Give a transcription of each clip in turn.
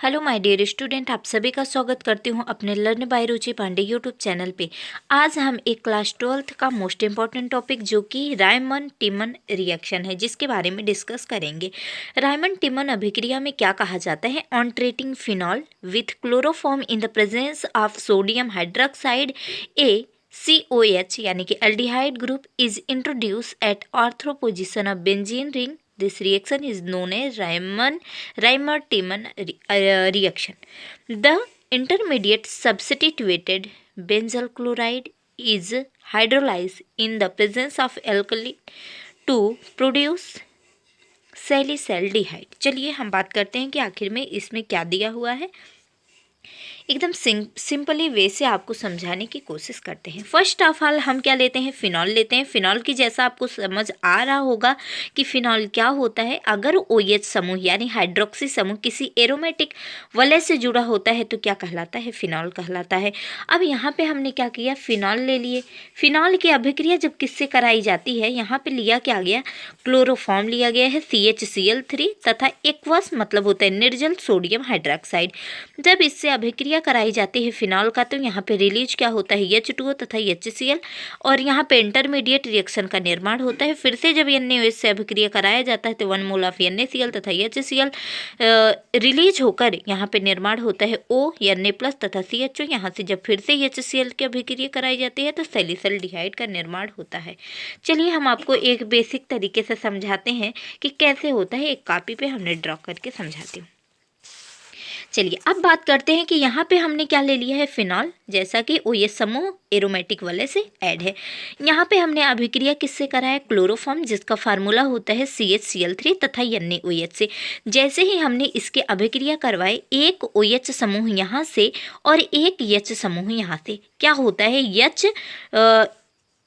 Hello my dear student, आप सभी का स्वागत करती हूँ अपने learn by Ruchi Pandey YouTube channel पे। आज हम एक क्लास 12th का मोस्ट इम्पॉर्टेंट टॉपिक जो कि रायमन टिमन रिएक्शन है जिसके बारे में डिस्कस करेंगे। रायमन टिमन अभिक्रिया में क्या कहा जाता है? On treating phenol with chloroform in the presence of sodium hydroxide a COH यानी कि aldehyde group is introduce at ortho position of benzene ring. This reaction is known as Raymer-Timan reaction. The intermediate substituted benzyl chloride is hydrolyzed in the presence of alkali to produce salicylaldehyde. चलिए हम बात करते हैं कि आखिर में इसमें क्या दिया हुआ है। एकदम सिंपली वे से आपको समझाने की कोशिश करते हैं। फर्स्ट ऑफ ऑल हम क्या लेते हैं? फिनॉल लेते हैं। फिनॉल की जैसा आपको समझ आ रहा होगा कि फिनॉल क्या होता है। अगर OH समूह यानी हाइड्रोक्सी समूह किसी एरोमेटिक वलय से जुड़ा होता है तो क्या कहलाता है? फिनॉल कहलाता है। अब यहाँ पे हमने क्या किया? फिनॉल ले लिए। फिनॉल की अभिक्रिया जब किससे कराई जाती है, यहाँ पे लिया क्या गया? क्लोरोफॉर्म लिया गया है CHCl3 तथा एक्वस मतलब होता है निर्जल सोडियम हाइड्रोक्साइड। जब इससे अभिक्रिया कराई जाती है फिनॉल का तो यहाँ पे रिलीज क्या होता है? H2O तथा HCl और यहाँ पे इंटरमीडिएट रिएक्शन का निर्माण होता है। फिर से जब NaOH से अभिक्रिया कराया जाता है तो 1 मोल ऑफ NaCl तथा HCl रिलीज होकर यहाँ पे निर्माण होता है O Na+ तथा CHO। यहाँ से जब फिर से HCl की अभिक्रिया कराई जाती है तो सैलिसल्डिहाइड का निर्माण होता है। चलिए हम आपको एक बेसिक तरीके से समझाते हैं कि कैसे होता है। एक कॉपी पे हमने ड्रॉ करके समझाती हूँ। चलिए अब बात करते हैं कि यहाँ पे हमने क्या ले लिया है? फिनॉल, जैसा कि OH समूह एरोमेटिक वलय से ऐड है। यहाँ पे हमने अभिक्रिया किससे कराया? क्लोरोफॉर्म, जिसका फार्मूला होता है CHCl3 तथा NaOH से। जैसे ही हमने इसके अभिक्रिया करवाए, एक OH समूह यहाँ से और एक H समूह यहाँ से, क्या होता है?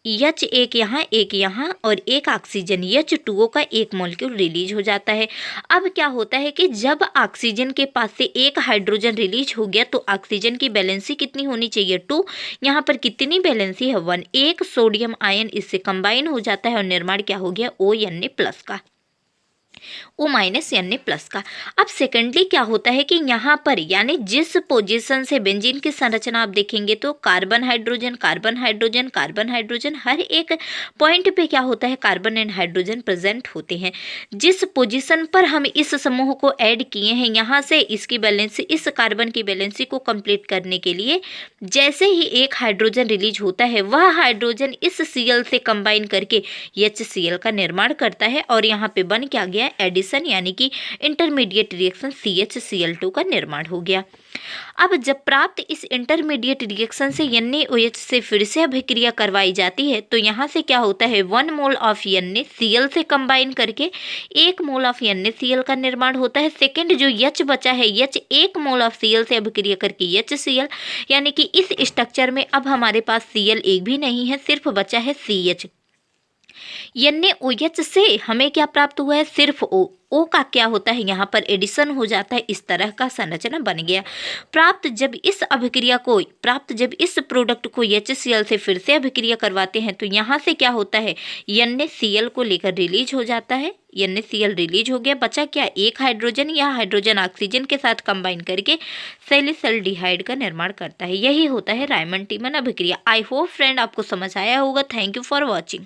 H एक यहाँ और एक ऑक्सीजन H2O का एक मॉलिक्यूल रिलीज हो जाता है। अब क्या होता है कि जब ऑक्सीजन के पास से एक हाइड्रोजन रिलीज हो गया तो ऑक्सीजन की बैलेंसी कितनी होनी चाहिए? 2। यहाँ पर कितनी बैलेंसी है? 1। एक सोडियम आयन इससे कंबाइन हो जाता है और निर्माण क्या हो गया? ONA+ का, O- Na+ का। अब सेकेंडली क्या होता है कि यहाँ पर यानी जिस पोजीशन से बेंजीन की संरचना आप देखेंगे तो carbon hydrogen carbon hydrogen carbon hydrogen, हर एक पॉइंट पे क्या होता है? कार्बन एंड हाइड्रोजन प्रेजेंट होते हैं। जिस पोजीशन पर हम इस समूह को ऐड किए हैं, यहाँ से इसकी बैलेंसी, इस कार्बन की बैलेंसी को कंप्लीट करने के लिए जैसे ही एक हाइड्रोजन रिलीज होता है, वह हाइड्रोजन इस Cl से कंबाइन करके HCl का निर्माण करता है और यहाँ पे बन क्या गया? एडिशन यानी कि इंटरमीडिएट रिएक्शन CHCl2 का निर्माण हो गया। अब जब प्राप्त इस इंटरमीडिएट रिएक्शन से NaOH से फिर से अभिक्रिया करवाई जाती है तो यहाँ से क्या होता है? 1 मोल ऑफ NaCl से कंबाइन करके 1 मोल ऑफ NaCl का निर्माण होता है। सेकेंड जो H बचा है, H 1 मोल ऑफ Cl से अभिक्रिया करके HCl, यानी कि इस स्ट्रक्चर में अब हमारे पास Cl एक भी नहीं है, सिर्फ बचा है CH। NaOH से हमें क्या प्राप्त हुआ है? सिर्फ O का क्या होता है? यहाँ पर एडिशन हो जाता है। इस तरह का संरचना बन गया। जब इस प्रोडक्ट को HCl से फिर से अभिक्रिया करवाते हैं तो यहाँ से क्या होता है? NaCl को लेकर रिलीज हो जाता है। NaCl रिलीज हो गया, बचा क्या? एक हाइड्रोजन, या हाइड्रोजन ऑक्सीजन के साथ कंबाइन करके सैलिसल्डिहाइड का निर्माण करता है। यही होता है रायमन टिमन अभिक्रिया। आई होप फ्रेंड आपको समझ आया होगा। Thank you for watching.